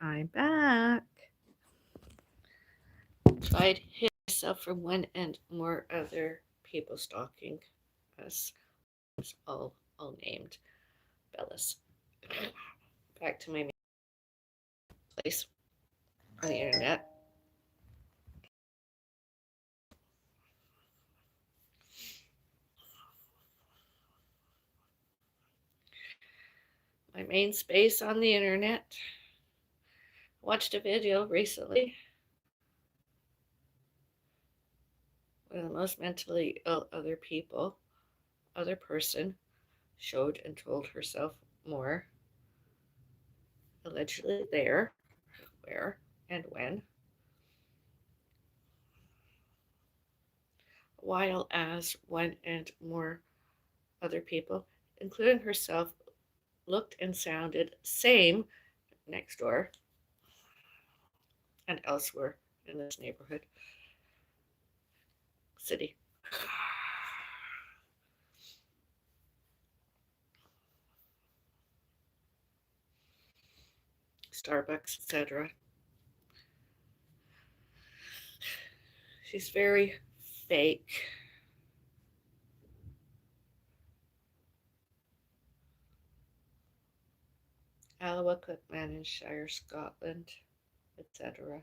I'm back. Tried hit myself from one end, more other people stalking us, all named Bellis. Back to my main place on the internet. My main space on the internet. Watched a video recently. One of the most mentally ill other person, showed and told herself more, allegedly there, where, and when, while as one and more other people, including herself, looked and sounded same next door and elsewhere in this neighborhood, city. Starbucks, etc. She's very fake. Alloa, Cookmanshire, Scotland, etc.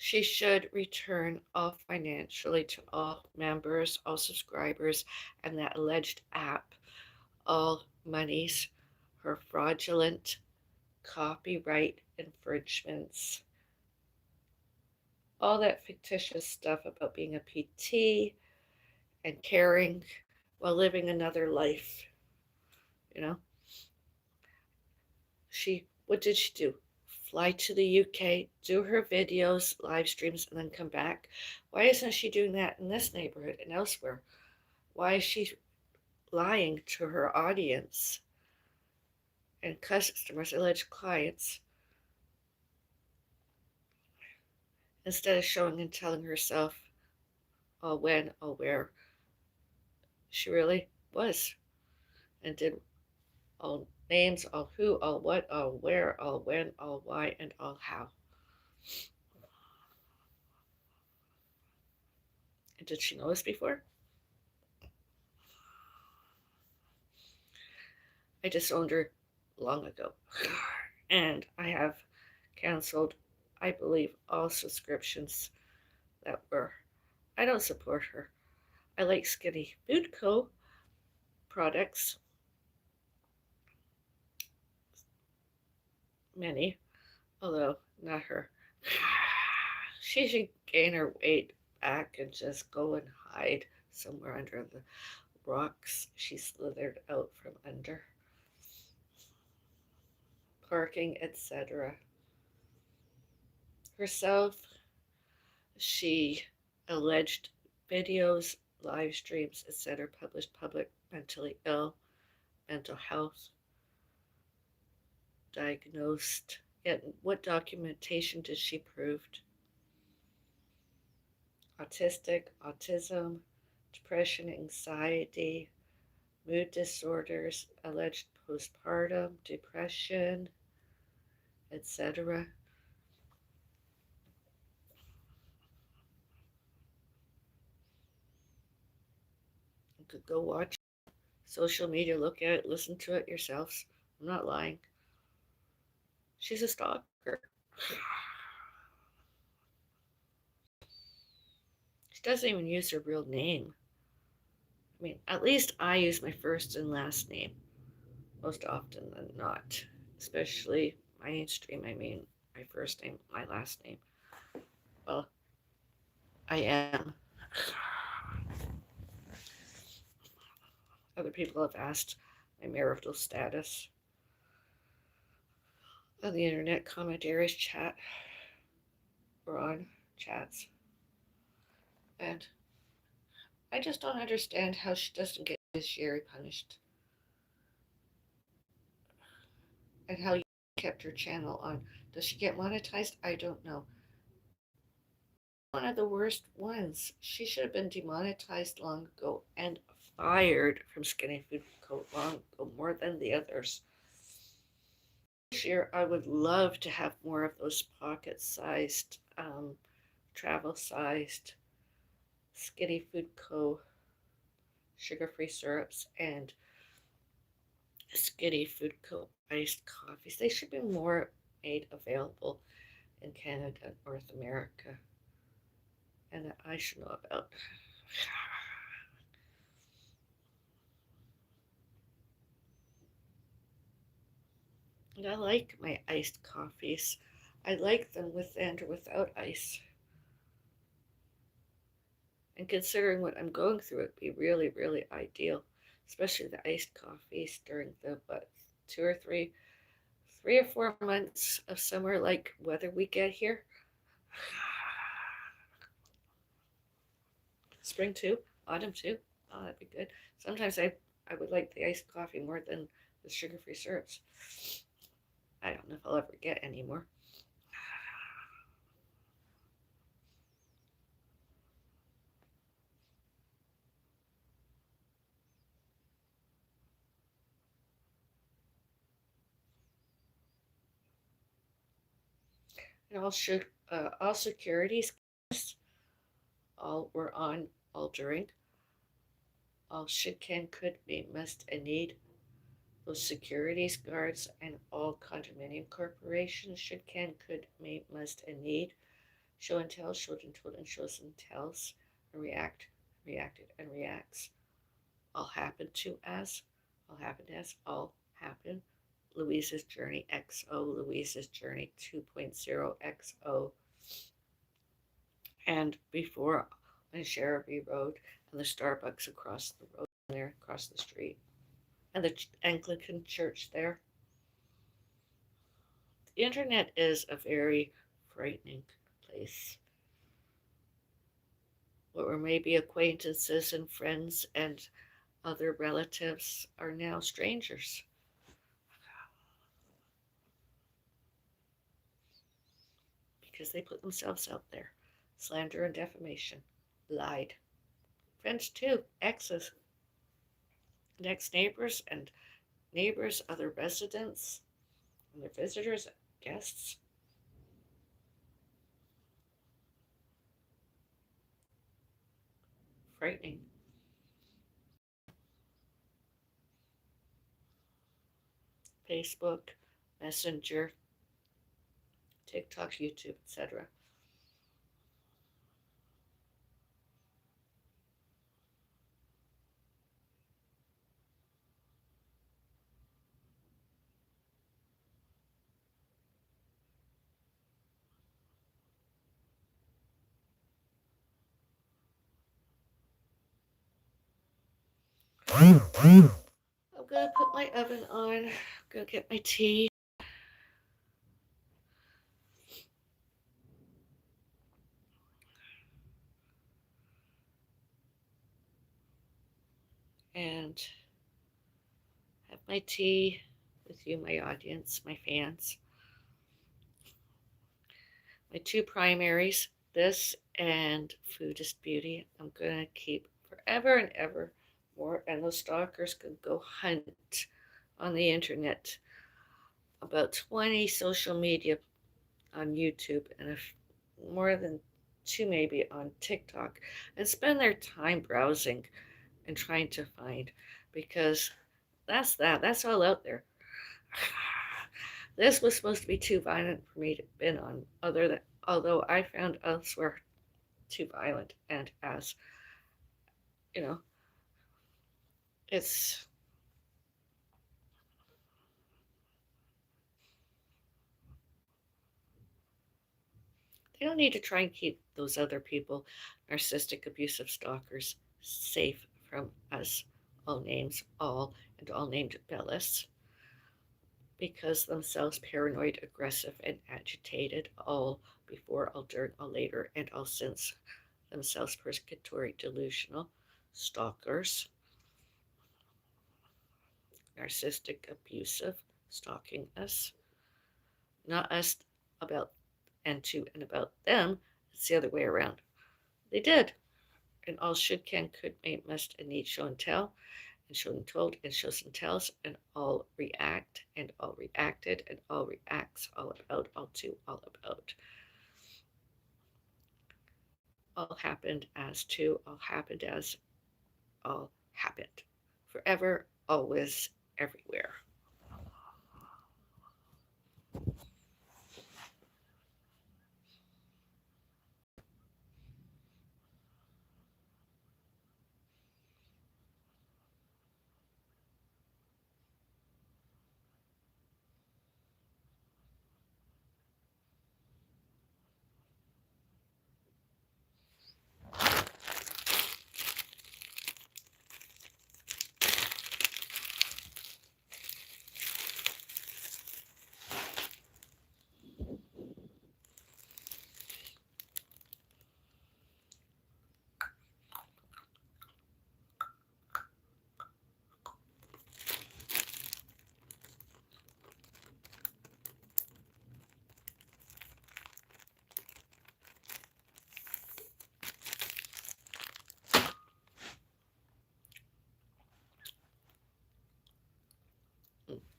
She should return all financially to all members, all subscribers, and that alleged app, all monies, her fraudulent copyright infringements, all that fictitious stuff about being a PT and caring while living another life. You know, what did she do? Fly to the UK, do her videos, live streams, and then come back. Why isn't she doing that in this neighborhood and elsewhere? Why is she lying to her audience and customers, alleged clients, instead of showing and telling herself all when, all where she really was and did, all names, all who, all what, all where, all when, all why, and all how. And did she know this before? I disowned her long ago. And I have canceled, I believe, all subscriptions that were. I don't support her. I like Skinny Food Co. products, many, although not her. She should gain her weight back and just go and hide somewhere under the rocks she slithered out from under. Parking, etc. Herself, she alleged videos, live streams, etc., published public mentally ill, mental health, diagnosed. Yet, what documentation did she prove? Autism, depression, anxiety, mood disorders, alleged postpartum, depression, etc. You could go watch social media, look at it, listen to it yourselves. I'm not lying. She's a stalker. She doesn't even use her real name. I mean, at least I use my first and last name most often than not, especially mainstream. I mean, my first name, my last name. Well, I am. Other people have asked my marital status on the internet commentaries chat or on chats. And I just don't understand how she doesn't get judiciary punished and how you kept her channel on. Does she get monetized? I don't know. one of the worst ones. She should have been demonetized long ago and fired from Skinny Food Co. long ago, more than the others. This year, I would love to have more of those pocket-sized, travel-sized Skinny Food Co. sugar-free syrups and Skinny Food Co. iced coffees. They should be more made available in Canada and North America, and that I should know about. And I like my iced coffees. I like them with and or without ice. And considering what I'm going through, it'd be really, really ideal, especially the iced coffees during the 2 or 3, 3 or 4 months of summer, like weather we get here. Spring too, autumn too. Oh, that'd be good. Sometimes I would like the iced coffee more than the sugar-free syrups. I don't know if I'll ever get any more. And all securities all were on all during. All should, can, could, may, must, and need. Those securities guards and all condominium corporations should, can, could, may, must, and need. Show and tell, showed and told, and shows and tells, and reacted, and reacts. All happened to as, all happened as, all happen. Louise's Journey XO, Louise's Journey 2.0 XO. And before on Sheriff Road and the Starbucks across the road there, across the street, and the Anglican church there. The internet is a very frightening place where maybe acquaintances and friends and other relatives are now strangers because they put themselves out there. Slander and defamation. Lied. Friends too. Exes. Next neighbors, other residents, and their visitors, guests. Frightening. Facebook, Messenger, TikTok, YouTube, etc. I'm gonna put my oven on, go get my tea. And have my tea with you, my audience, my fans. My two primaries, this and Foodist Beauty, I'm gonna keep forever and ever more, and those stalkers can go hunt on the internet. About 20 social media on YouTube and more than two maybe on TikTok, and spend their time browsing and trying to find, because that's all out there. This was supposed to be too violent for me to have been on, although I found elsewhere too violent, and as you know, it's they don't need to try and keep those other people, narcissistic, abusive stalkers, safe from us, all names, all and all named Bellis, because themselves paranoid, aggressive, and agitated, all before, all during, all later, and all since, themselves persecutory, delusional, stalkers, narcissistic, abusive, stalking us, not us about and to and about them, It's the other way around. They did. And all should, can, could, may, must, and need, show and tell, and show and told, and shows and tells, and all react, and all reacted, and all reacts, all about, all to, all about. All happened as to, all happened as, all happened. Forever, always, everywhere.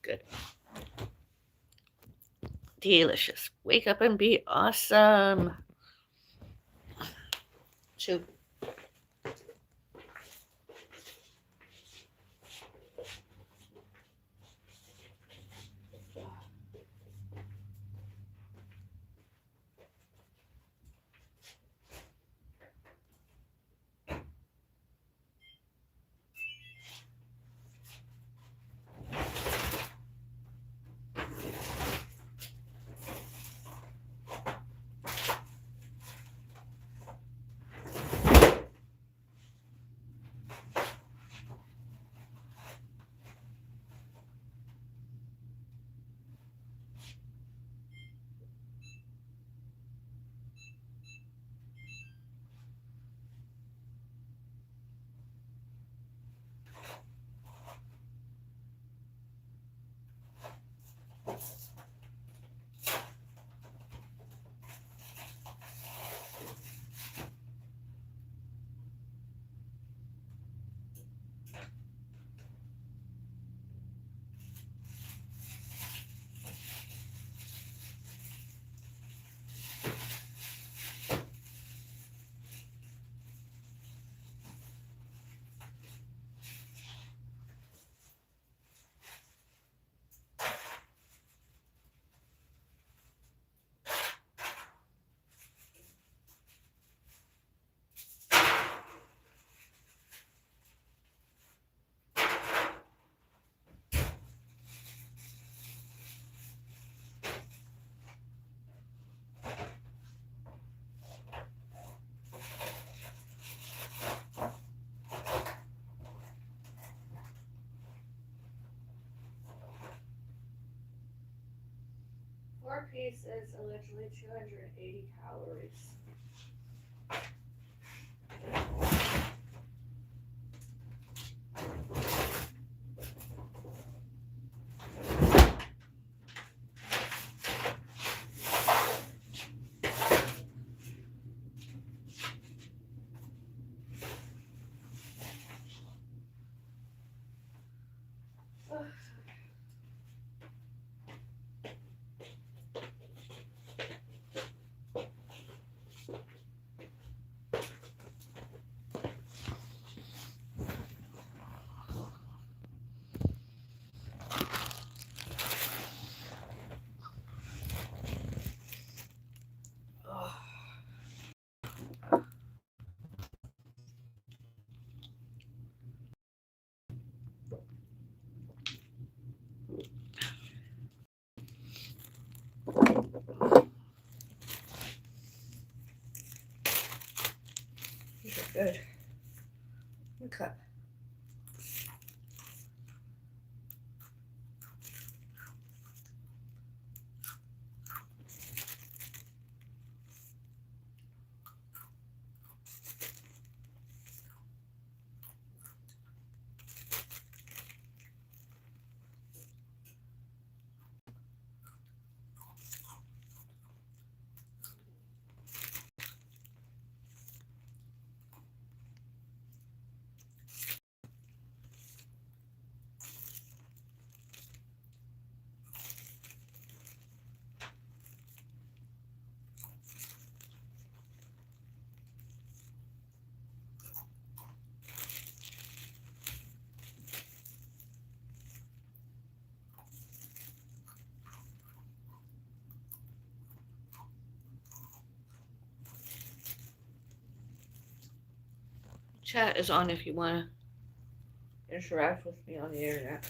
Good. Delicious. Wake up and be awesome. Chew. Four pieces, allegedly 280 calories. These are good. Okay. Chat is on if you want to interact with me on the internet.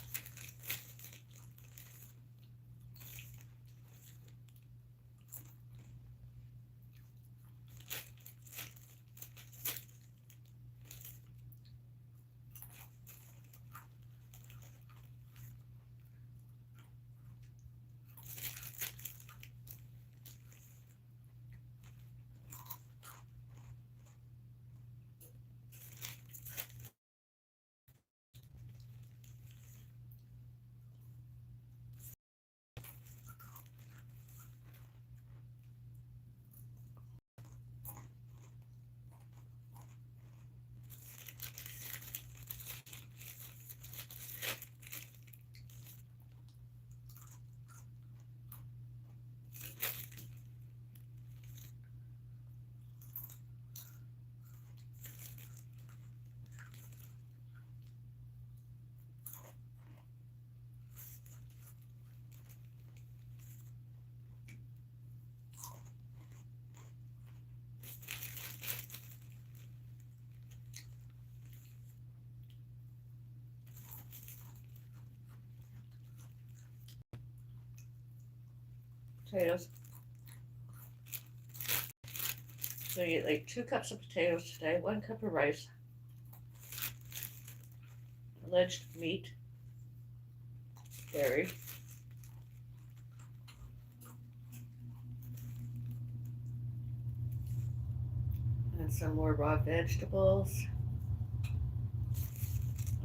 Potatoes. So you get like 2 cups of potatoes today, 1 cup of rice, alleged meat, dairy, and some more raw vegetables,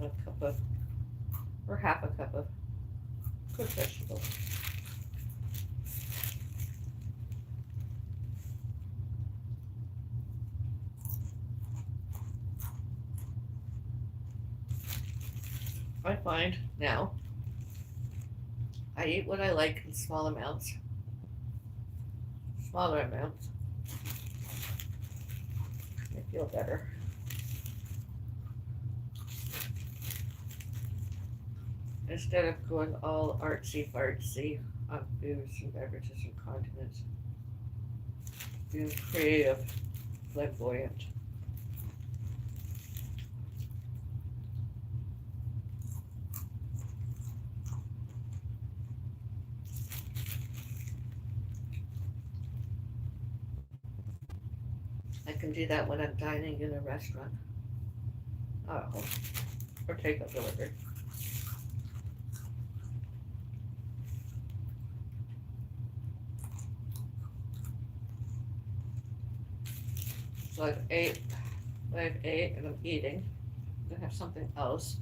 a cup of, or half a cup of cooked vegetables. I find now I eat what I like in small amounts, smaller amounts. I feel better. Instead of going all artsy fartsy on foods and beverages and condiments, being creative, flamboyant. I can do that when I'm dining in a restaurant. Oh, or takeout delivery. So I've ate, and I'm eating. I'm gonna have something else.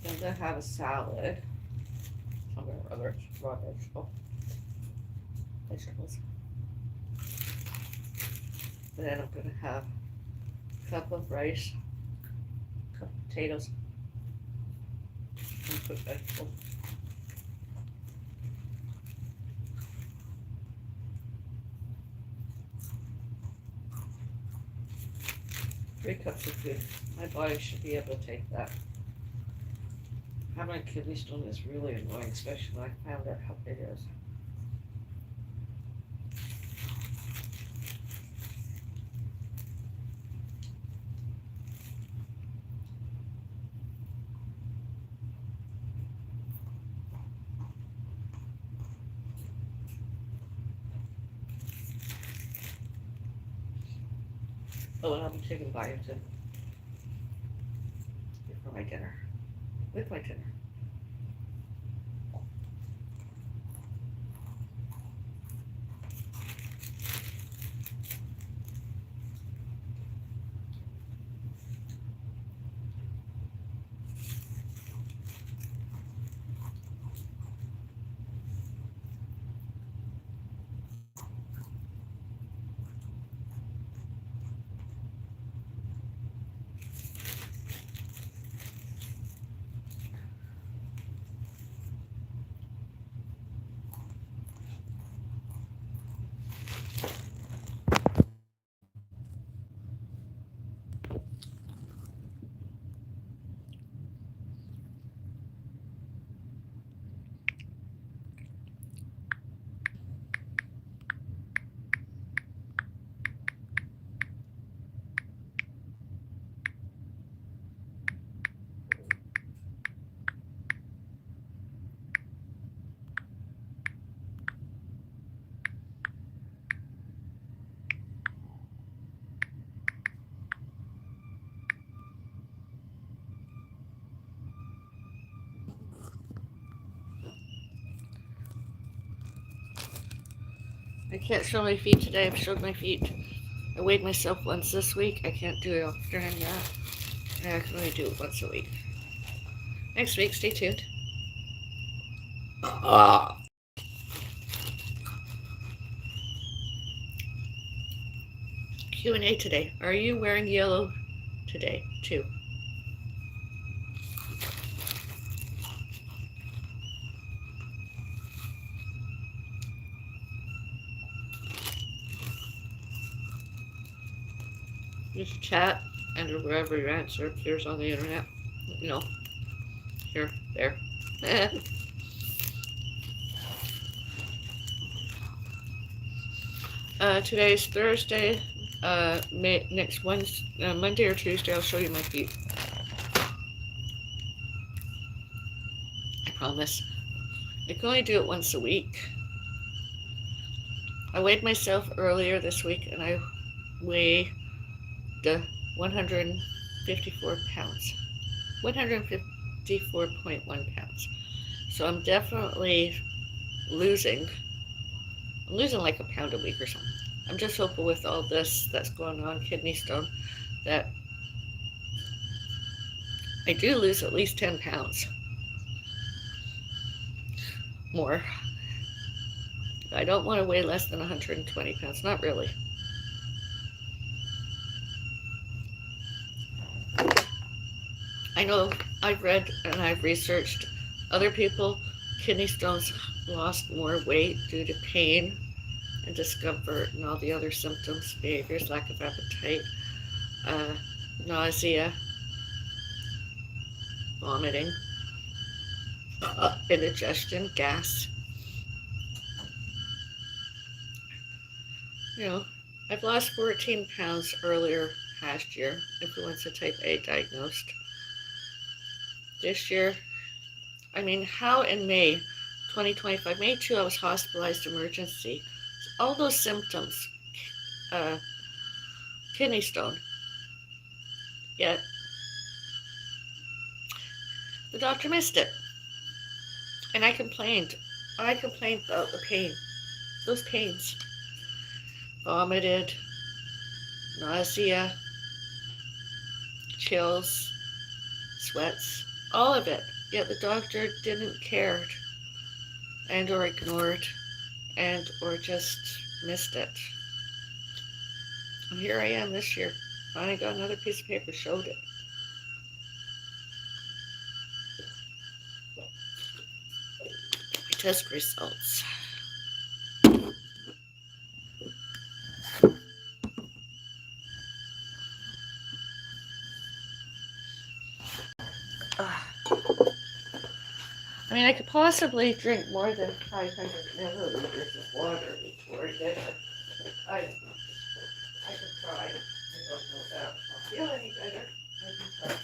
I'm gonna have a salad. Something or other, raw vegetables. And then I'm gonna have a cup of rice, a cup of potatoes, and cooked vegetables. Three cups of food. My body should be able to take that. Having a kidney stone is really annoying, especially when I found out how big it is. Oh, and I'll be taking biotin before my dinner. With my dinner. I can't show my feet today. I've showed my feet. I weighed myself once this week. I can't do it during that. I can only do it once a week. Next week, stay tuned. Q&A today. Are you wearing yellow today, too? Just chat, and wherever your answer appears on the internet. You know, here, there. Today's Thursday. Next Wednesday, Monday or Tuesday, I'll show you my feet. I promise. I can only do it once a week. I weighed myself earlier this week, and I weighed 154 pounds. 154.1 pounds. So I'm definitely losing. I'm losing like a pound a week or something. I'm just hoping with all this that's going on, kidney stone, that I do lose at least 10 pounds more. I don't want to weigh less than 120 pounds, not really. I know I've read and I've researched other people, kidney stones lost more weight due to pain and discomfort and all the other symptoms, behaviors, lack of appetite, nausea, vomiting, indigestion, gas. You know, I've lost 14 pounds earlier past year, influenza type A diagnosed. This year, how in May 2025, May 2, I was hospitalized emergency. All those symptoms, kidney stone. Yet, the doctor missed it. And I complained. I complained about the pain. Those pains. Vomited, nausea, chills, sweats, all of it. Yet the doctor didn't care and or ignored and or just missed it. And here I am this year. Finally got another piece of paper, showed it. My test results. I could possibly drink more than 500 milliliters of water before I get it. I could try. I don't know if I'll feel any better. I can try.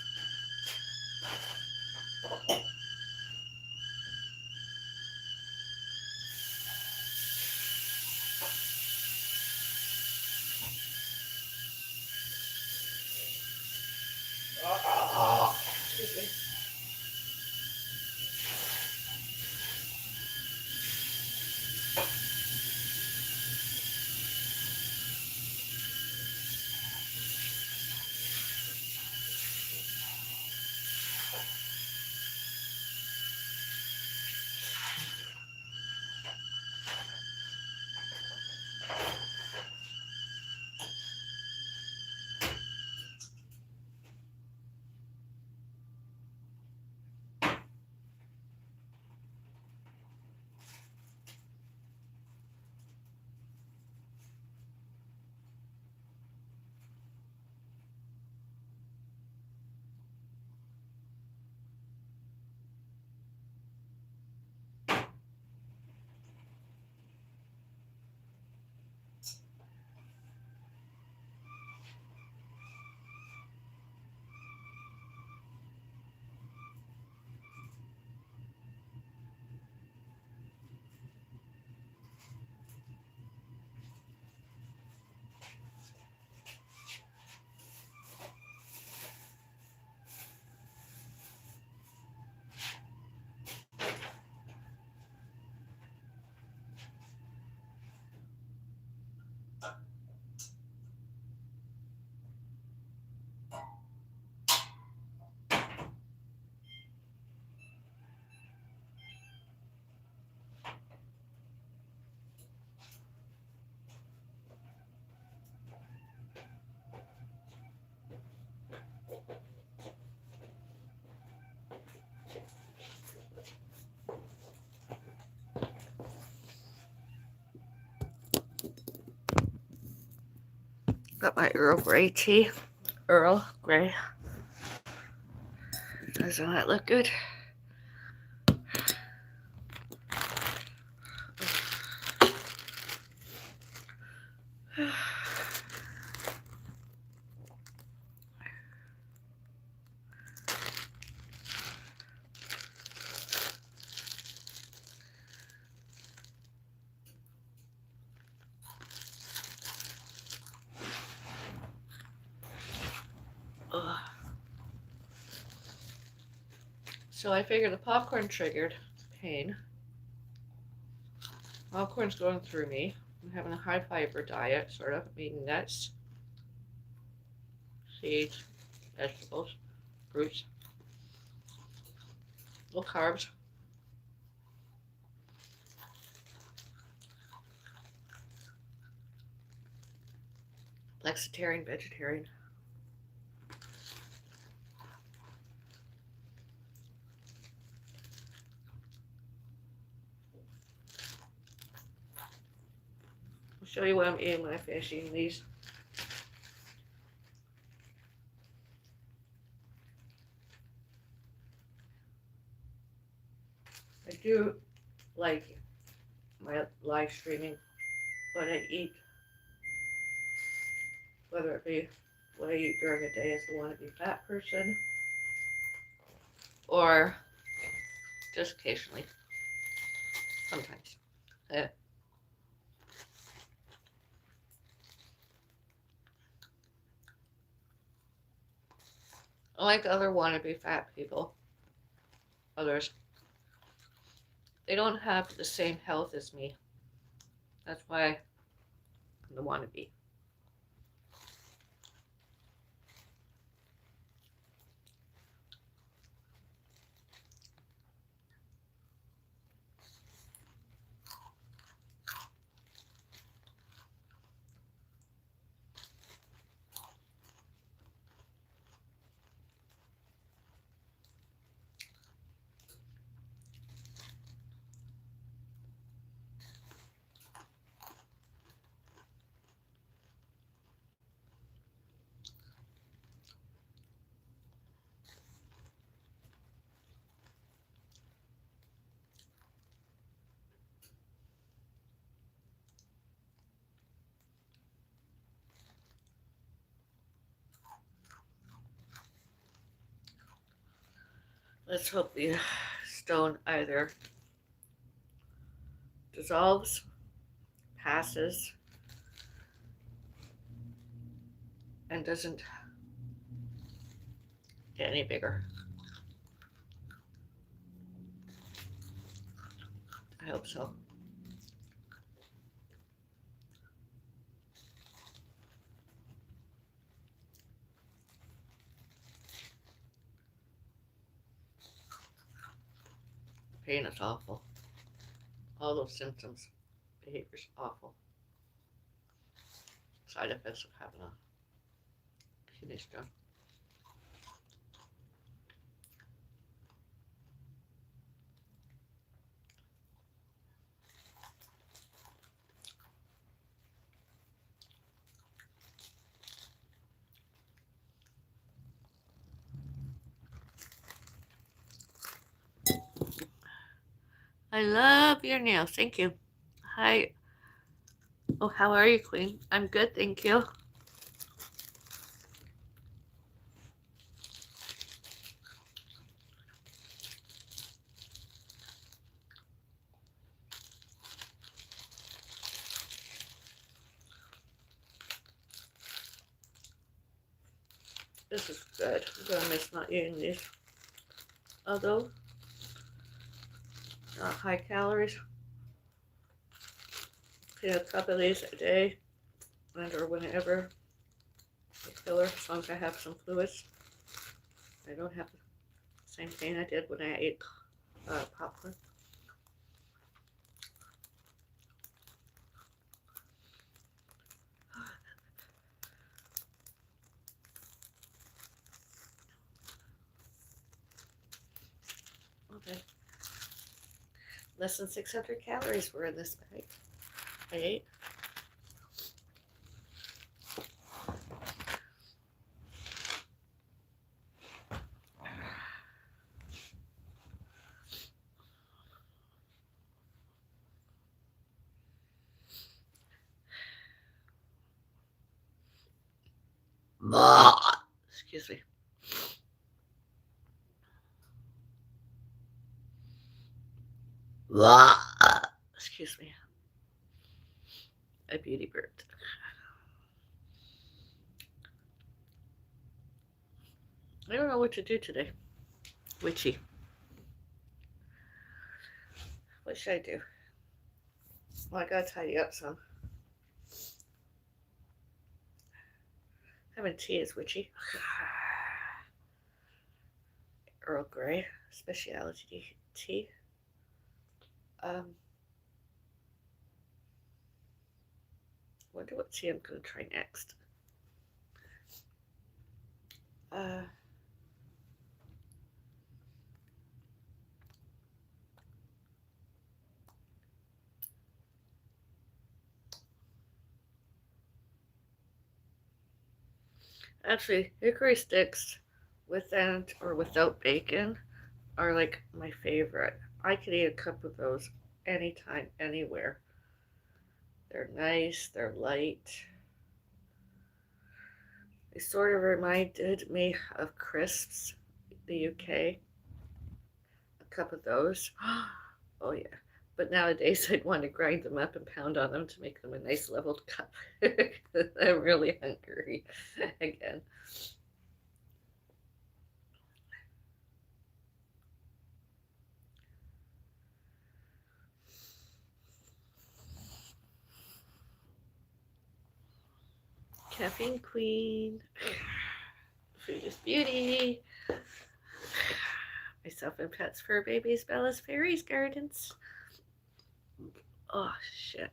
Excuse me. Got my Earl Grey tea. Earl Grey. Doesn't that look good? So I figured the popcorn triggered pain. Popcorn's going through me. I'm having a high fiber diet, sort of. I'm eating nuts, seeds, vegetables, fruits, no carbs. Flexitarian, vegetarian. I'll show you what I'm eating when I finish eating these. I do like my live streaming when I eat, whether it be what I eat during the day as the wannabe fat person, or just occasionally, sometimes. Like other wannabe fat people, others, they don't have the same health as me. That's why I'm the wannabe. Let's hope the stone either dissolves, passes, and doesn't get any bigger. I hope so. Pain is awful. All those symptoms, behavior's awful. Side effects of having a kidney stone. I love your nails. Thank you. Hi. Oh, how are you, Queen? I'm good, thank you. This is good. I'm gonna miss not eating these. Although, not high calories. A cup of these a day, and or whenever. A killer, as long as I have some fluids. I don't have the same pain I did when I ate popcorn. Okay. Less than 600 calories were in this bag. I ate. Excuse me. Excuse me. A beauty bird. I don't know what to do today. Witchy. What should I do? Well, I gotta tidy up some. Having tea is witchy. Earl Grey specialty tea. Wonder what tea I'm gonna try next. Actually, hickory sticks with and or without bacon are like my favorite. I could eat a cup of those anytime, anywhere. They're nice, they're light. They sort of reminded me of crisps, the UK. A cup of those. Oh yeah. But nowadays I'd want to grind them up and pound on them to make them a nice leveled cup. I'm really hungry again. Caffeine Queen. Food is beauty. Myself and Pets Fur Babies, Bella's Fairies Gardens. Oh, shit.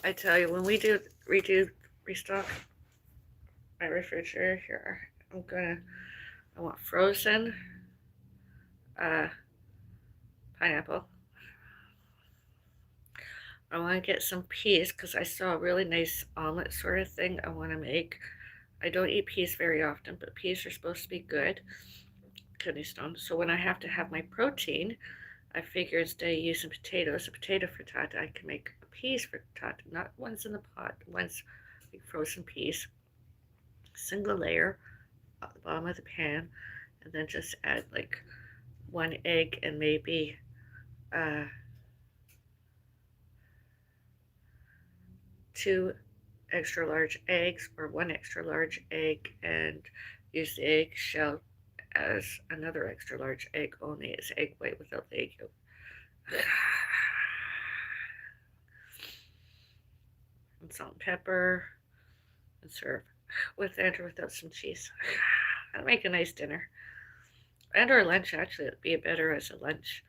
I tell you, when we restock my refrigerator here, I want frozen pineapple. I want to get some peas because I saw a really nice omelet sort of thing I want to make. I don't eat peas very often, but peas are supposed to be good. Kidney stone. So when I have to have my protein, I figure instead of using potatoes, a potato frittata, I can make a peas frittata, not ones in the pot, ones like frozen peas. Single layer at the bottom of the pan, and then just add like one egg and maybe two extra large eggs or one extra large egg and use the egg shell as another extra large egg, only it's egg white without the egg yolk. And salt and pepper and serve with and or without some cheese. That'll make a nice dinner. And or lunch, actually, it'd be better as a lunch.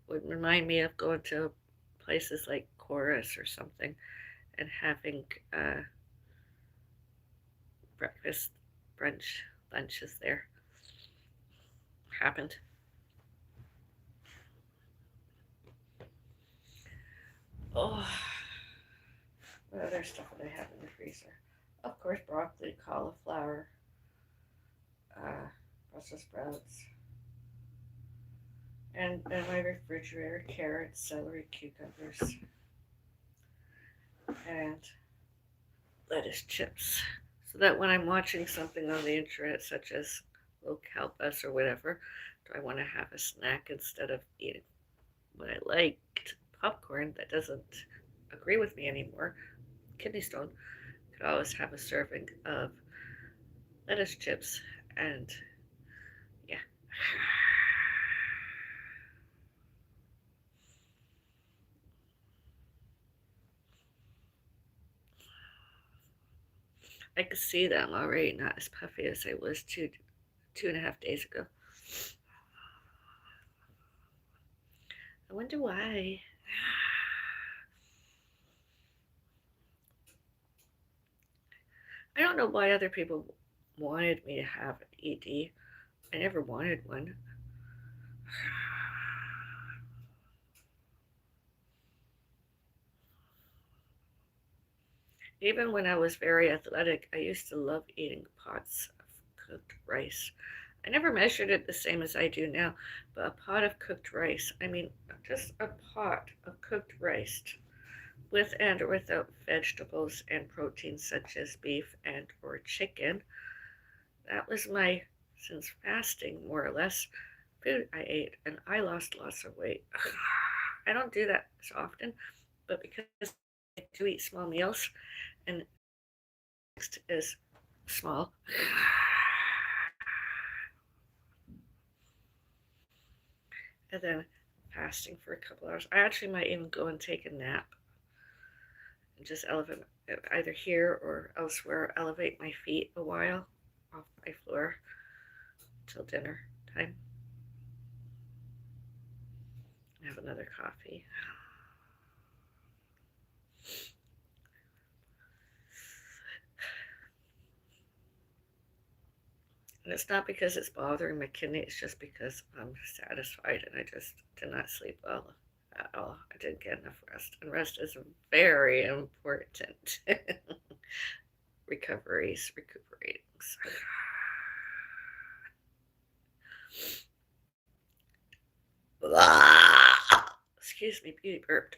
Would remind me of going to places like Chorus or something and having breakfast, brunch, lunches there. Happened. Oh, what other stuff would I have in the freezer? Of course, broccoli, cauliflower, Brussels sprouts, and in my refrigerator, carrots, celery, cucumbers, and lettuce chips. So that when I'm watching something on the internet, such as Local Bus or whatever, do I want to have a snack instead of eating what I liked, popcorn that doesn't agree with me anymore, kidney stone, could always have a serving of lettuce chips and yeah. I could see that I'm already not as puffy as I was 2.5 days ago. I wonder why. I don't know why other people wanted me to have an ED. I never wanted one. Even when I was very athletic, I used to love eating pots of cooked rice. I never measured it the same as I do now, but a pot of cooked rice, I mean, just a pot of cooked rice with and or without vegetables and proteins such as beef and or chicken. That was my, since fasting more or less, food I ate, and I lost lots of weight. I don't do that as often, but because I do eat small meals, and next is small, and then fasting for a couple hours. I actually might even go and take a nap and just elevate either here or elsewhere, elevate my feet a while off my floor till dinner time. Have another coffee. And it's not because it's bothering my kidney, it's just because I'm satisfied and I just did not sleep well at all. I didn't get enough rest. And rest is very important. Recuperating. Excuse me, beauty burped.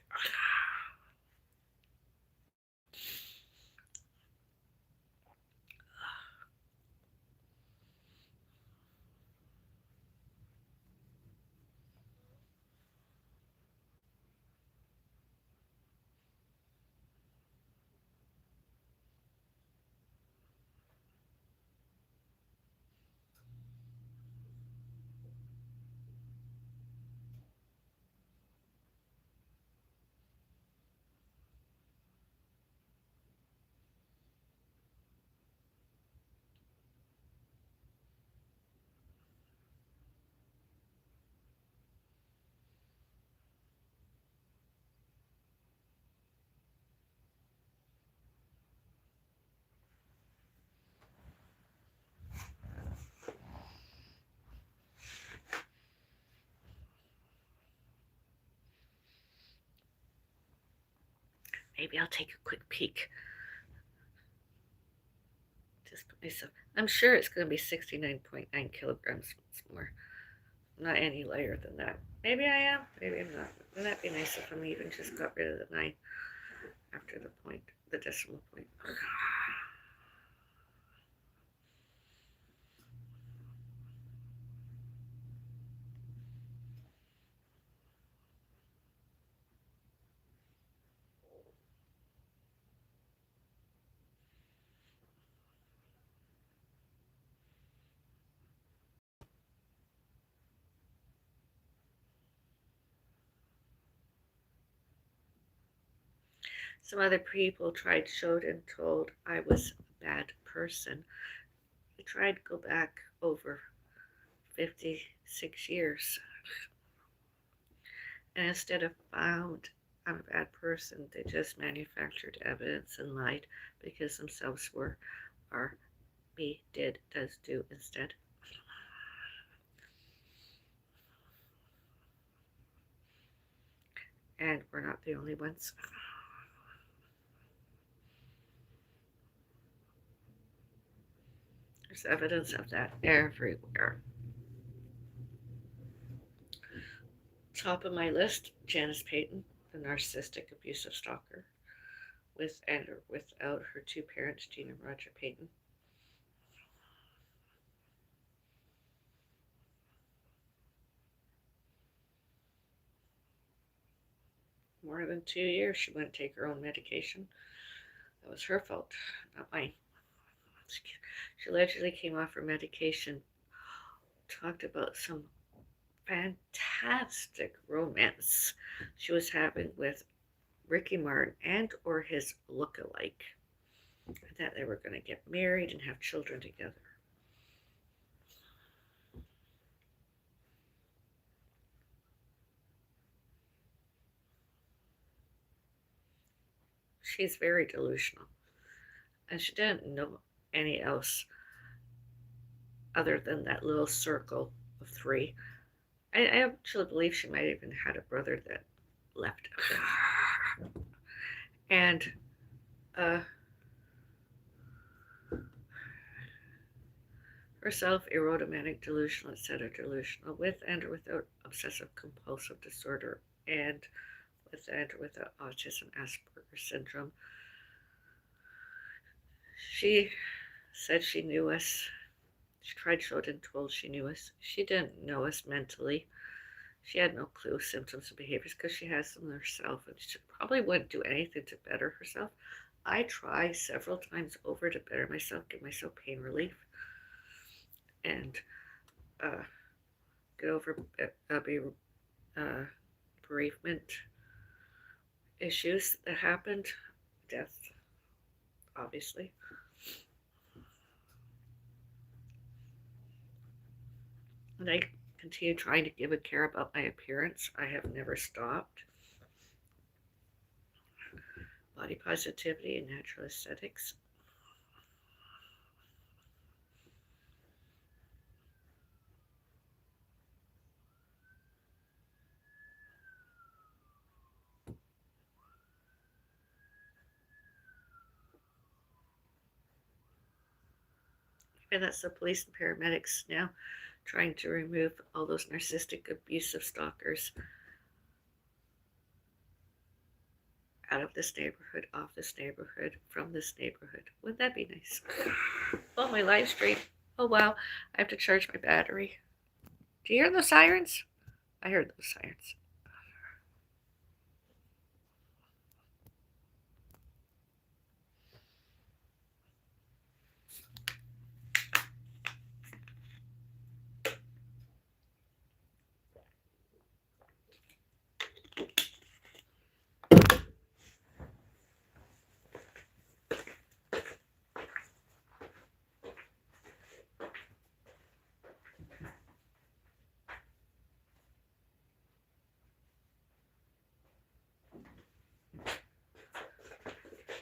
Maybe I'll take a quick peek. Just put myself. I'm sure it's going to be 69.9 kilograms more. Not any lighter than that. Maybe I am. Maybe I'm not. Wouldn't that be nice if I even just got rid of the 9 after the point, the decimal point? Some other people showed and told I was a bad person. I tried to go back over 56 years. And instead of found I'm a bad person, they just manufactured evidence and lied because themselves were, are, be, did, does, do instead. And we're not the only ones. There's evidence of that everywhere. Top of my list, Janice Payton, the narcissistic abusive stalker, with and or without her two parents, Jean and Roger Payton. More than 2 years she wouldn't take her own medication. That was her fault, not mine. She allegedly came off her medication, talked about some fantastic romance she was having with Ricky Martin and or his look-alike, that they were going to get married and have children together. She's very delusional. And she didn't know any else other than that little circle of three. I actually believe she might have even had a brother that left. And uh, herself, erotomanic, delusional, etc., delusional, with and or without obsessive compulsive disorder, and with and or without autism, Asperger's syndrome. She said she knew us. She tried to show it and told she knew us. She didn't know us mentally. She had no clue symptoms and behaviors because she has them herself, and she probably wouldn't do anything to better herself. I try several times over to better myself, give myself pain relief, and uh, get over bereavement issues that happened, death, obviously. And I continue trying to give a care about my appearance. I have never stopped. Body positivity and natural aesthetics. And that's the police and paramedics now trying to remove all those narcissistic, abusive stalkers out of this neighborhood, off this neighborhood, from this neighborhood. Wouldn't that be nice? Oh, my live stream. Oh, wow. I have to charge my battery. Do you hear those sirens? I heard those sirens.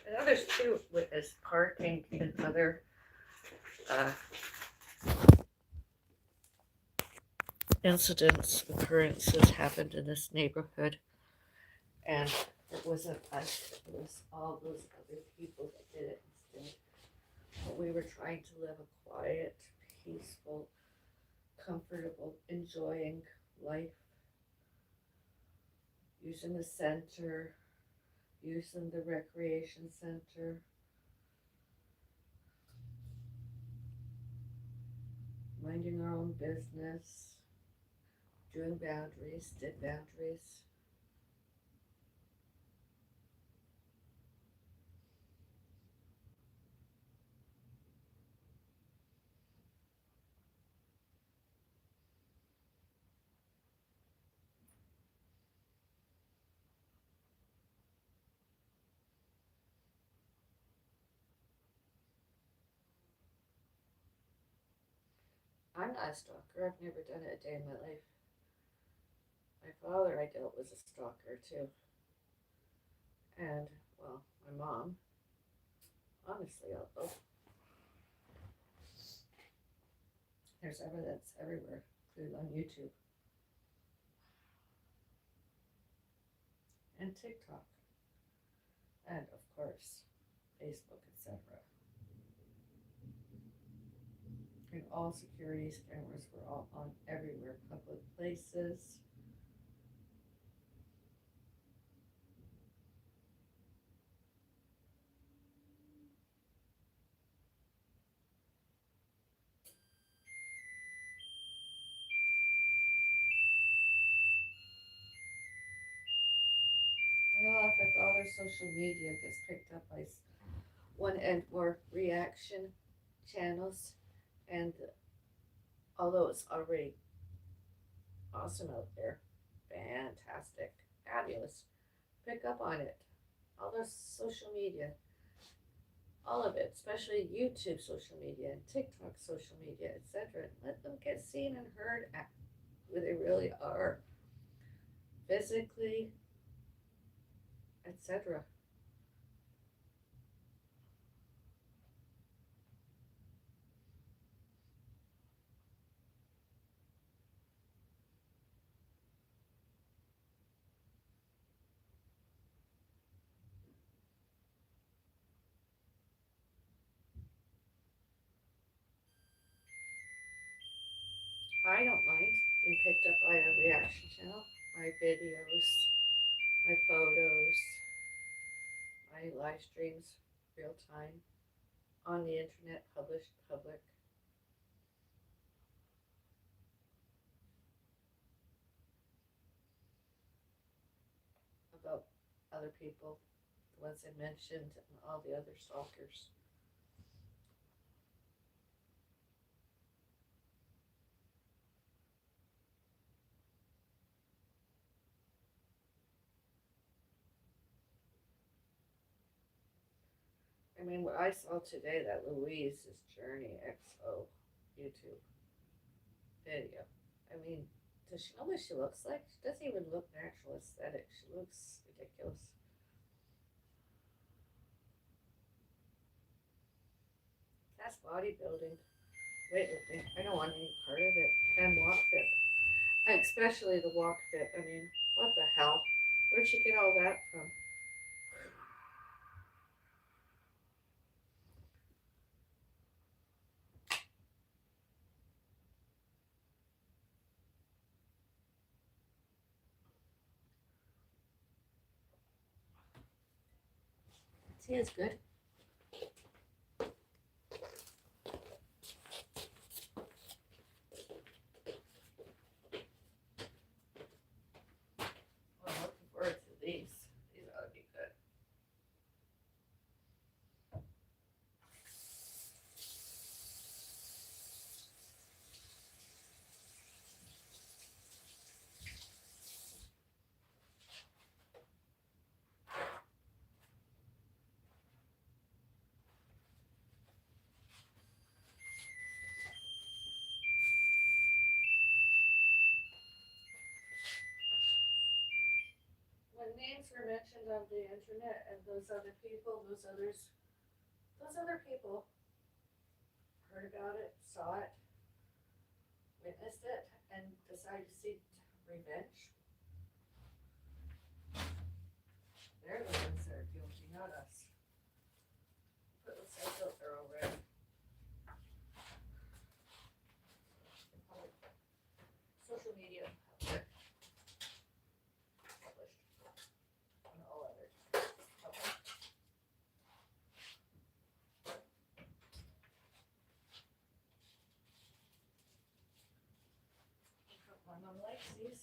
And others too, with this hurricane and other uh, incidents, occurrences happened in this neighborhood. And it wasn't us, it was all those other people that did it instead. But we were trying to live a quiet, peaceful, comfortable, enjoying life, using the center, using the recreation center, minding our own business, doing boundaries, did boundaries. I'm not a stalker. I've never done it a day in my life. My father I dealt was a stalker too. And, well, my mom, honestly, although there's evidence everywhere, including on YouTube and TikTok, and of course, Facebook, etc. And all security cameras were all on everywhere, public places. Well, if all their social media gets picked up by one and more reaction channels, and although it's already awesome out there, fantastic, fabulous, pick up on it. All those social media, all of it, especially YouTube social media and TikTok social media, etc. Let them get seen and heard at who they really are, physically, etc. I don't mind being picked up by a reaction channel. My videos, my photos, my live streams, real time, on the internet, published, public, about other people, the ones I mentioned, and all the other stalkers. I mean, what I saw today, that Louise's Journey XO YouTube video. I mean, does she know what she looks like? She doesn't even look natural aesthetic. She looks ridiculous. That's bodybuilding, weightlifting. I don't want any part of it. And walk fit. Especially the walk fit. I mean, what the hell? Where'd she get all that from? See, it's good. Well, I'm looking forward to these. These ought to be good. When names were mentioned on the internet and those other people, those other people heard about it, saw it, witnessed it, and decided to seek revenge, they're the ones that are guilty, not us. Put the side filter already. Social media public, published, and all others public. My mom likes these.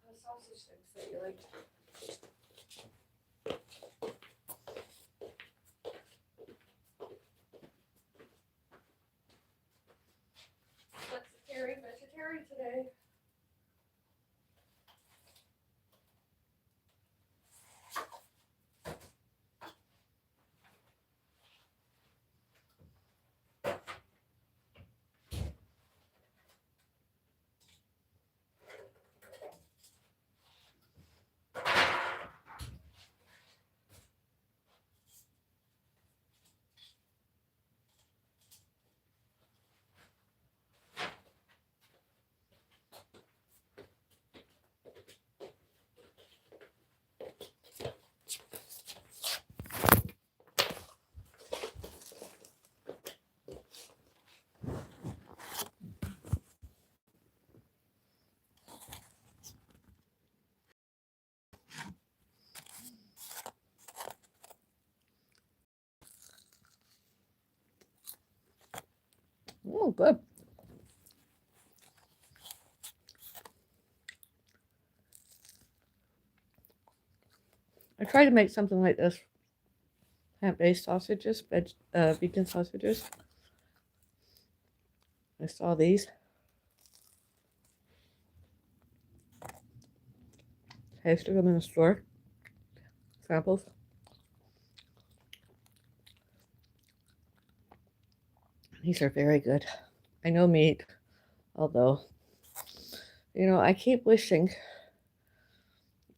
The sausage things that you like. Vegetarian today. Oh, good. I tried to make something like this. Plant-based sausages, vegan sausages. I saw these. Tasted them in the store. Samples. These are very good. I know meat, although, I keep wishing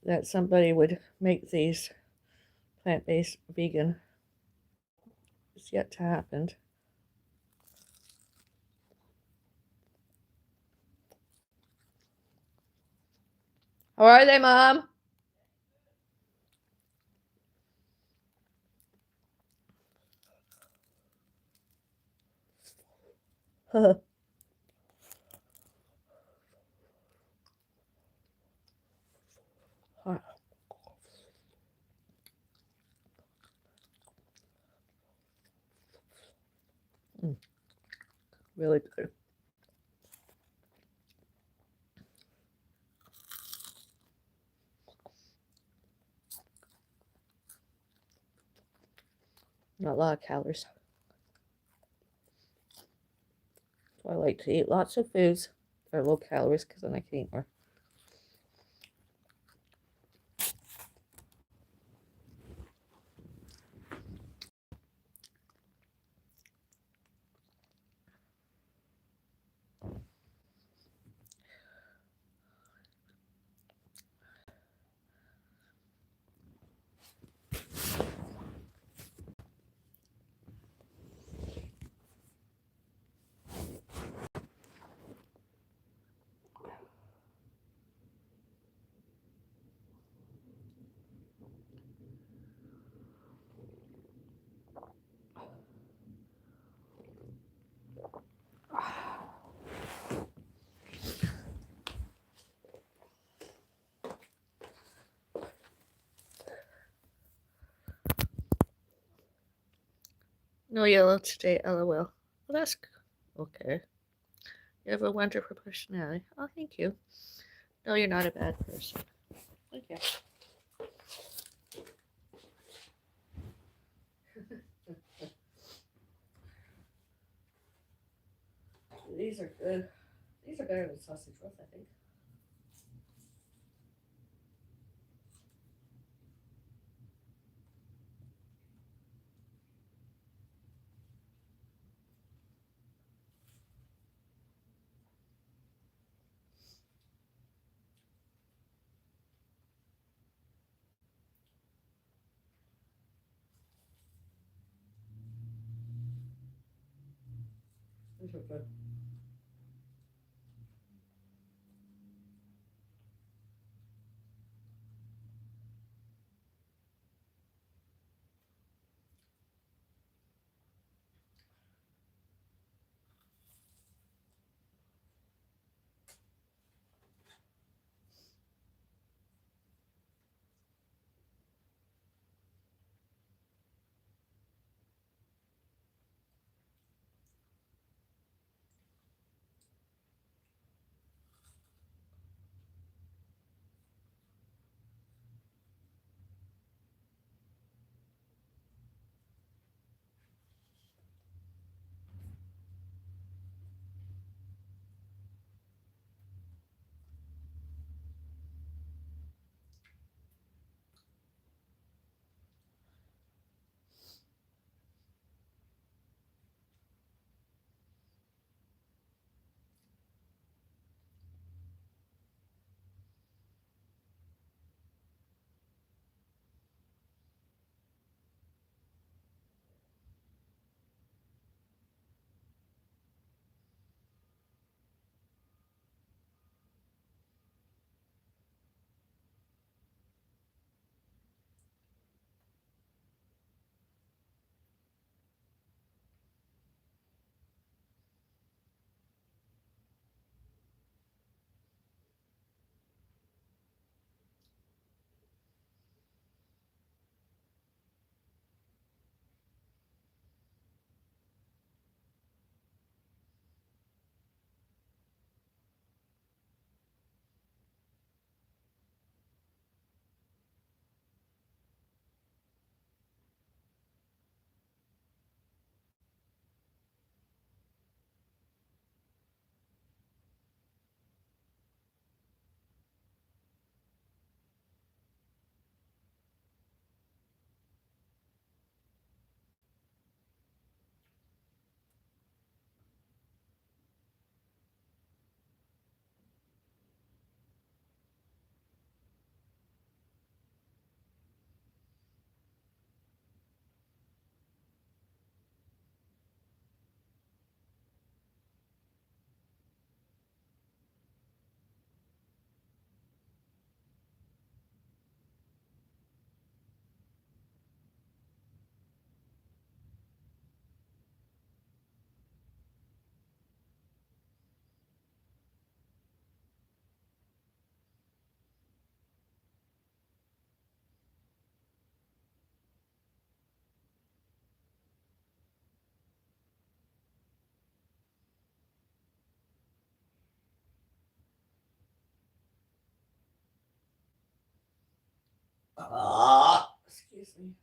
that somebody would make these plant-based vegan It's yet to happen. How are they, Mom? Really good. Not a lot of calories. So I like to eat lots of foods that are low calories because then I can eat more. No yellow today, lol. Well, that's okay. You have a wonderful personality. Oh, thank you. No, you're not a bad person. Okay. These are good. These are better than sausage rolls, I think. These are good. me.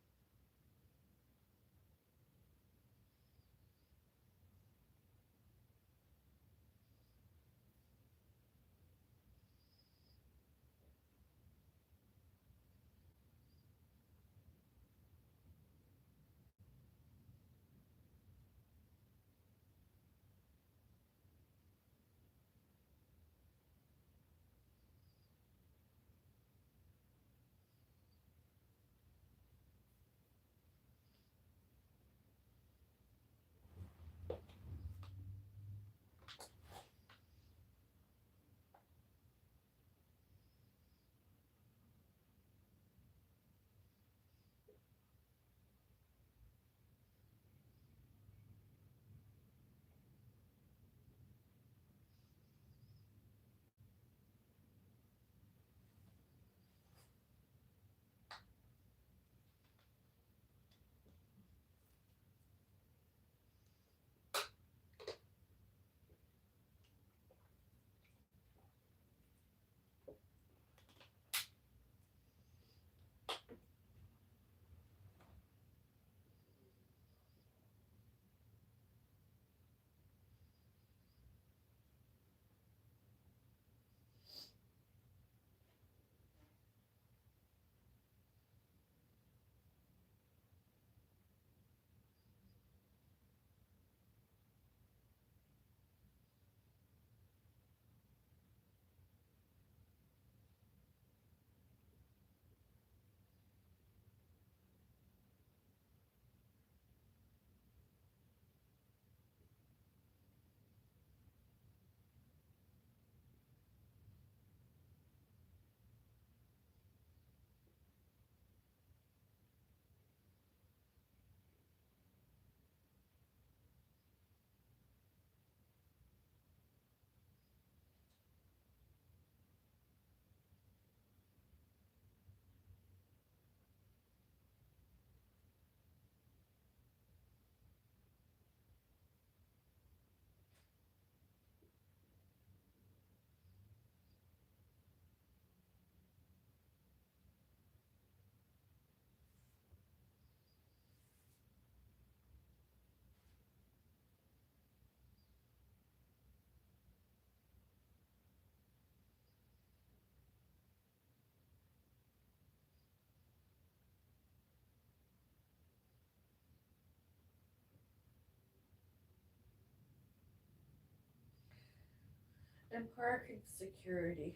And parking security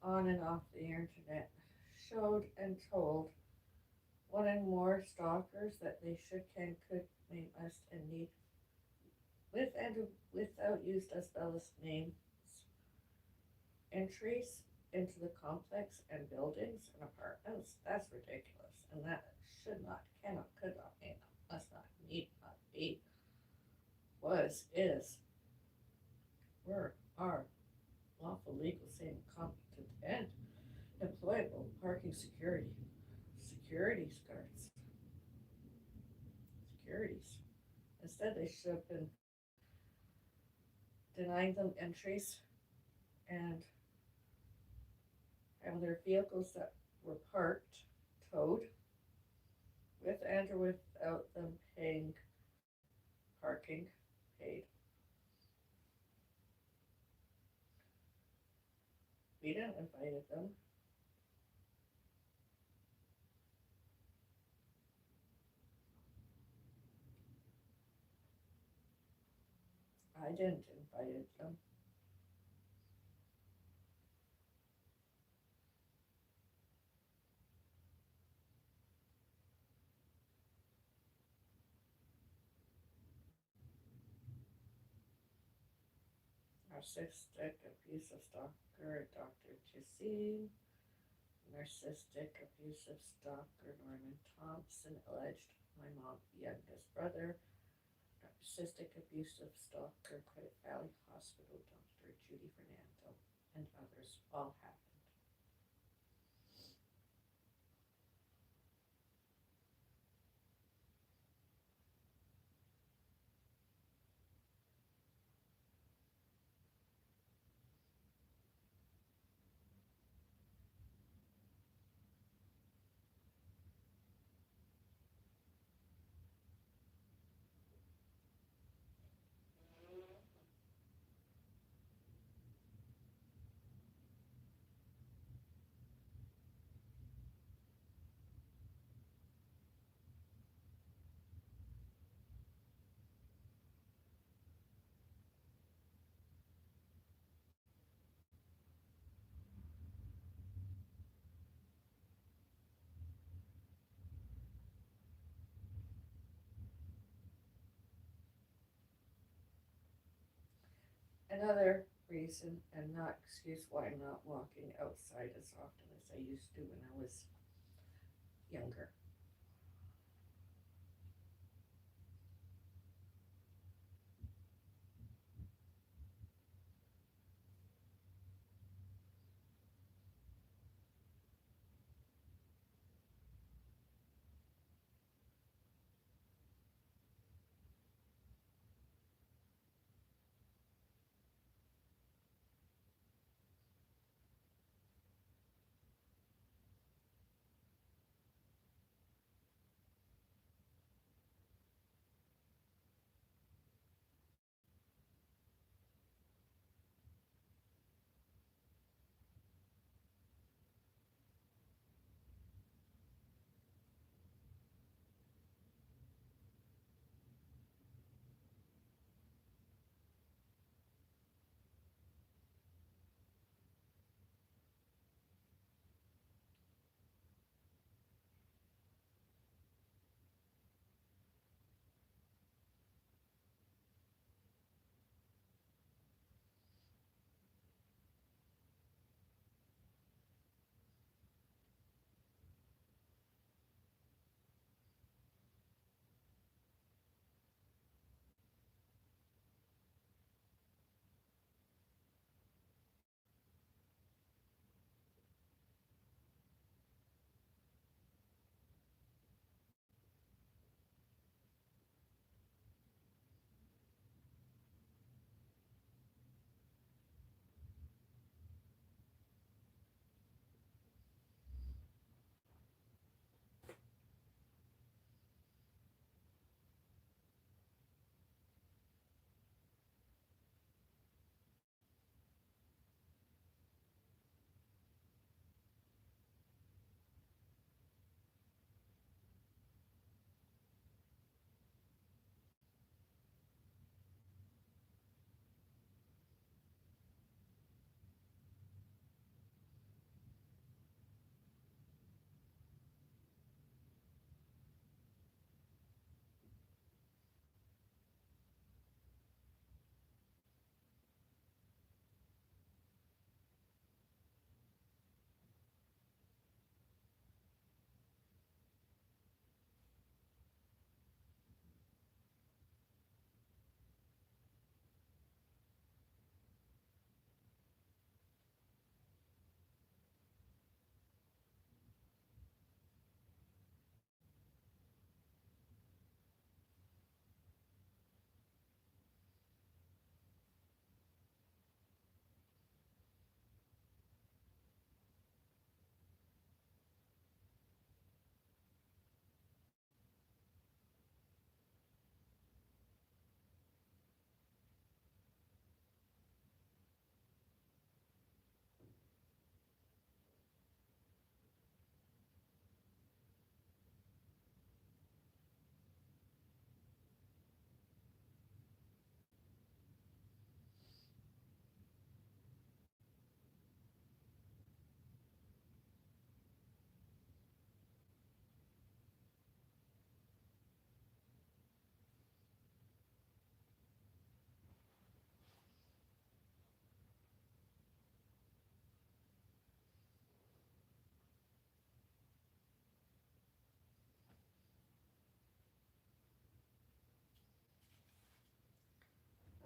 on and off the internet showed and told one and more stalkers that they should, can, could, may, must, and need, with and without used as well as names, entries into the complex and buildings and apartments. That's ridiculous, and that should not, cannot, could not, may not, must not, need not be, was, is, were, are lawful, legal, sane, competent, and employable parking securities guards, securities. Instead, they should have been denying them entries and having their vehicles that were parked towed with and or without them paying parking paid. We didn't invite them. I didn't invite them. Narcissistic abusive stalker Dr. Justine. Narcissistic abusive stalker Norman Thompson alleged my mom's youngest brother. Narcissistic abusive stalker Credit Valley Hospital Dr. Judy Fernando, and others all happened. Another reason and not excuse why I'm not walking outside as often as I used to when I was younger.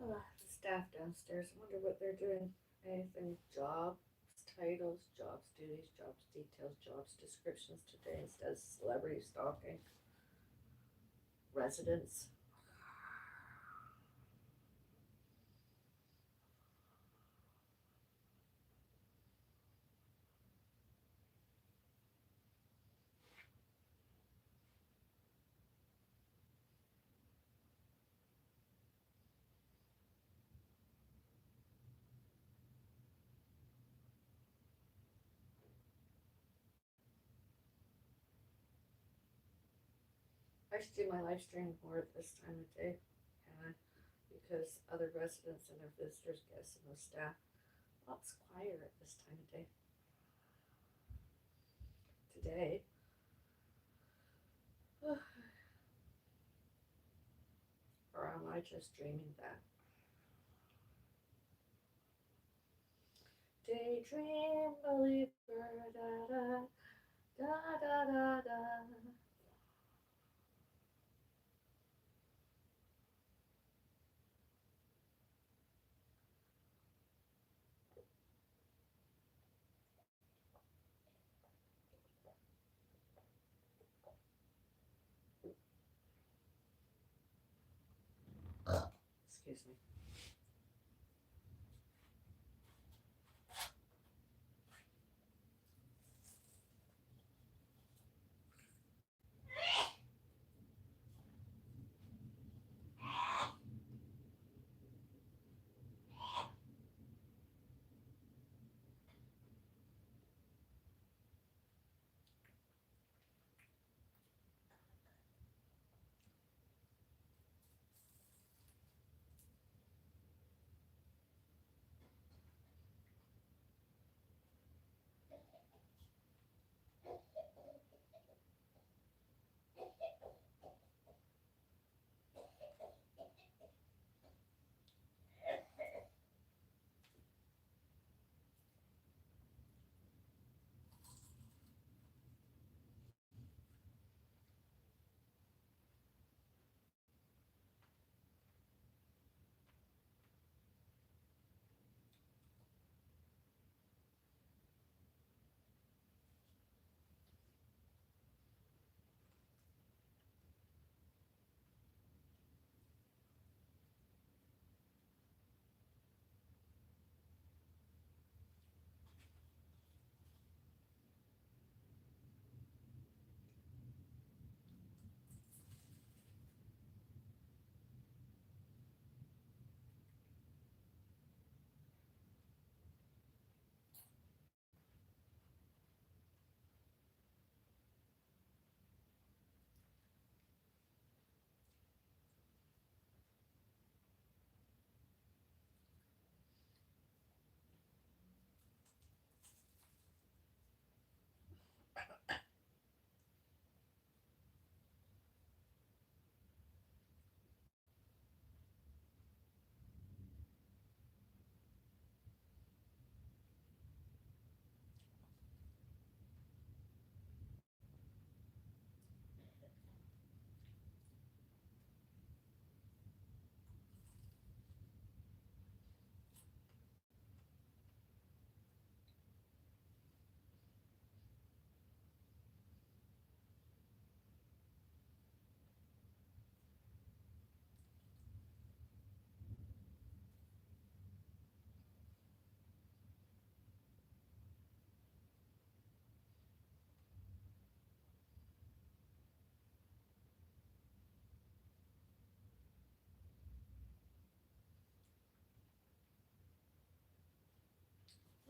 The staff downstairs, I wonder what they're doing. Anything jobs, titles, jobs, duties, jobs, details, jobs, descriptions today instead of celebrity stalking, residents. I should do my live stream more at this time of day, and because other residents and their visitors, guests, and the staff, well, it's quieter at this time of day. Today, or am I just dreaming that? Daydream believer, da da da da da da. Excuse me.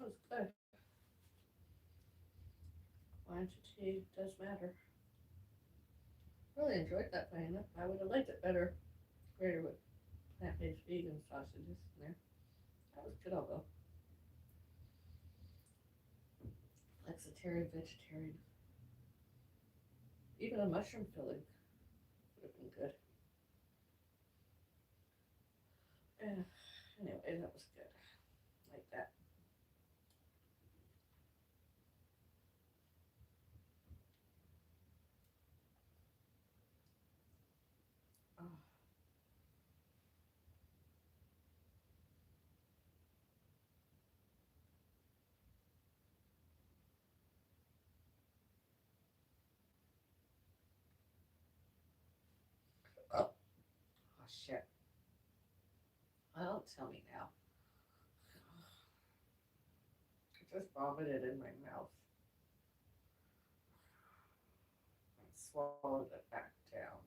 That was good. Quantity does matter. Really enjoyed that banana. I would have liked it better, greater with plant-based vegan sausages in there. That was good, although. Flexitarian, vegetarian. Even a mushroom filling would have been good. Yeah. Anyway, that was good. Like that. Oh, oh, oh shit. Well, tell me now. I just vomited in my mouth and swallowed it back down.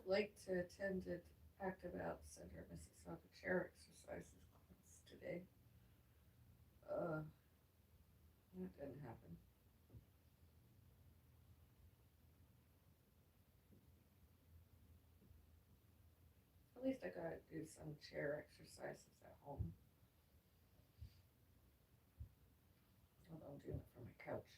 have liked to attend an Active Out Center Mississauga chair exercises class today. That didn't happen. At least I got to do some chair exercises at home. Although I'm doing it from my couch.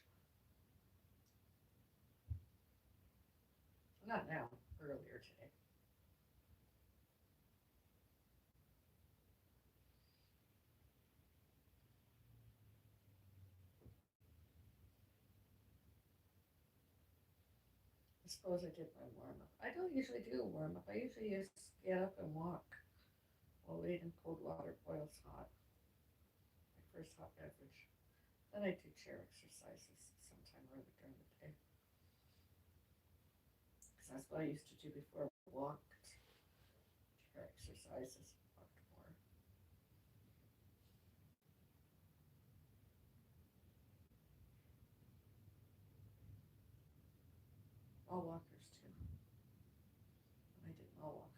Not now, earlier today. I suppose I did my warm up. I don't usually do a warm up. I usually just get up and walk while waiting cold water boils hot. My first hot beverage. Then I do chair exercises sometime early during the day. Because that's what I used to do before I walked. Chair exercises. Walked more. All walkers too. And I did all walkers.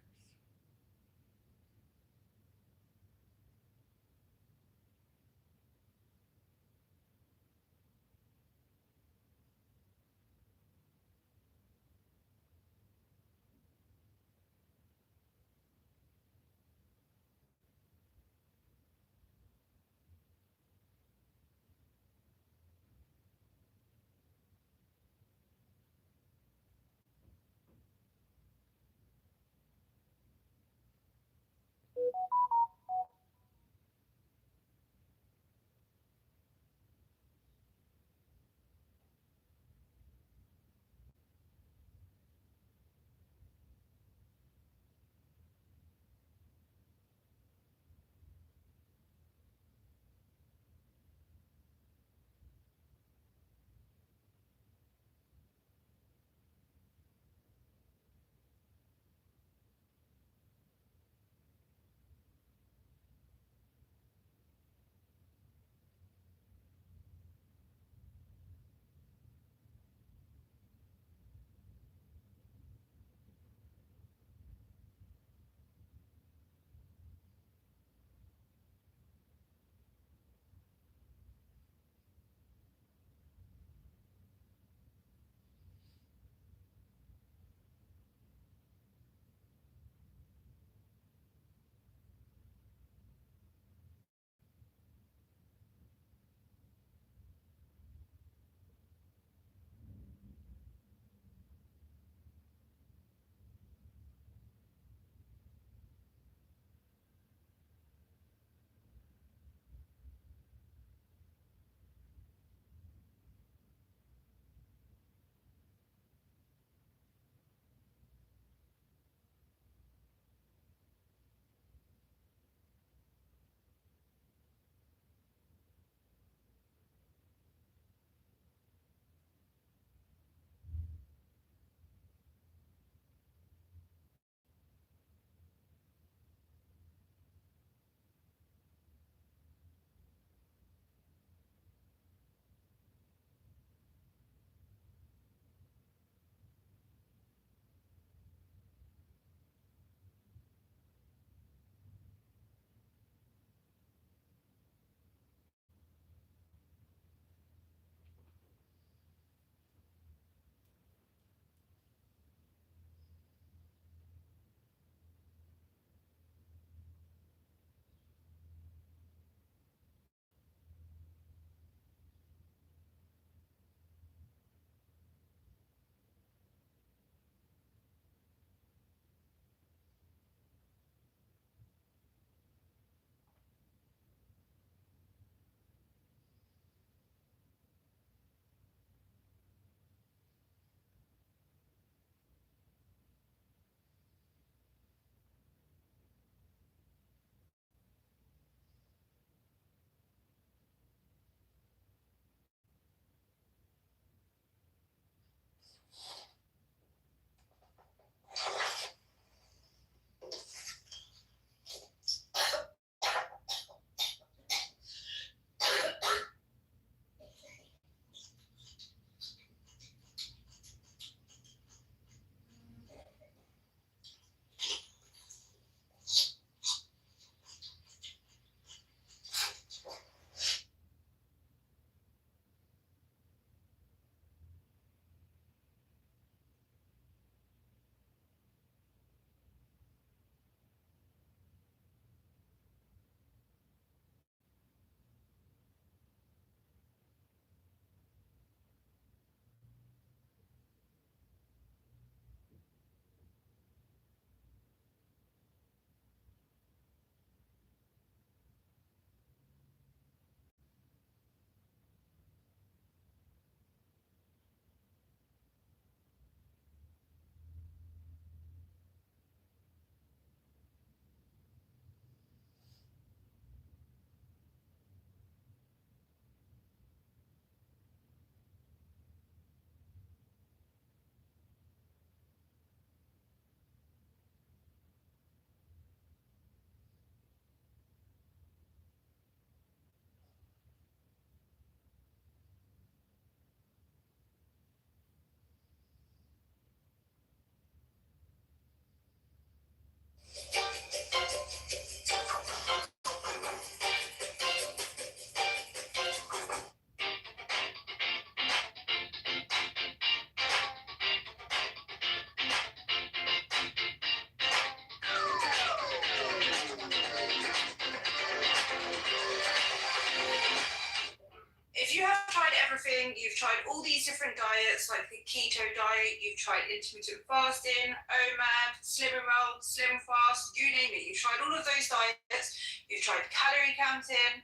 gym, you've tried all these different diets, like the keto diet, you've tried intermittent fasting, OMAD, Slim and Roll, Slim Fast, you name it. You've tried all of those diets, you've tried calorie counting,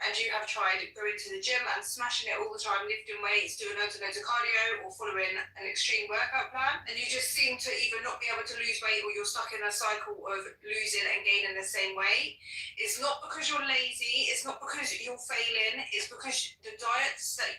and you have tried going to the gym and smashing it all the time, lifting weights, doing loads and loads of cardio, or following an extreme workout plan, and you just seem to either not be able to lose weight, or you're stuck in a cycle of losing and gaining the same weight. It's not because you're lazy, it's not because you're failing, it's because the diets that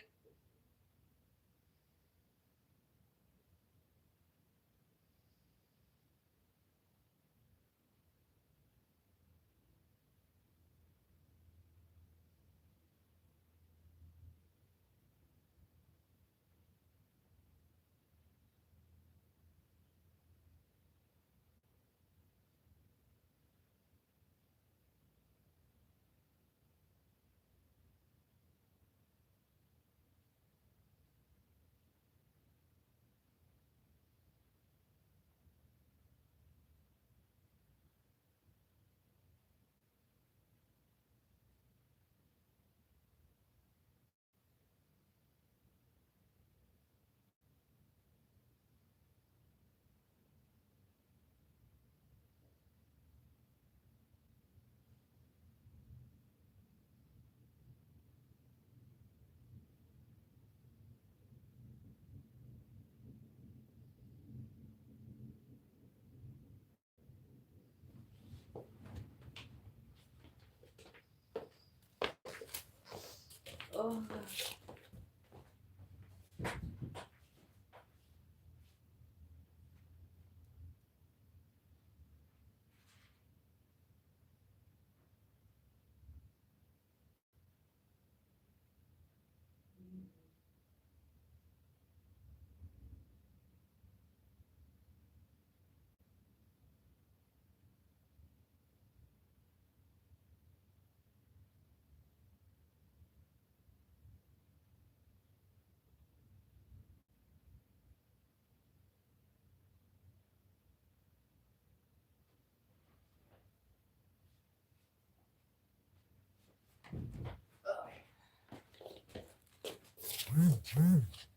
Oh. Oh.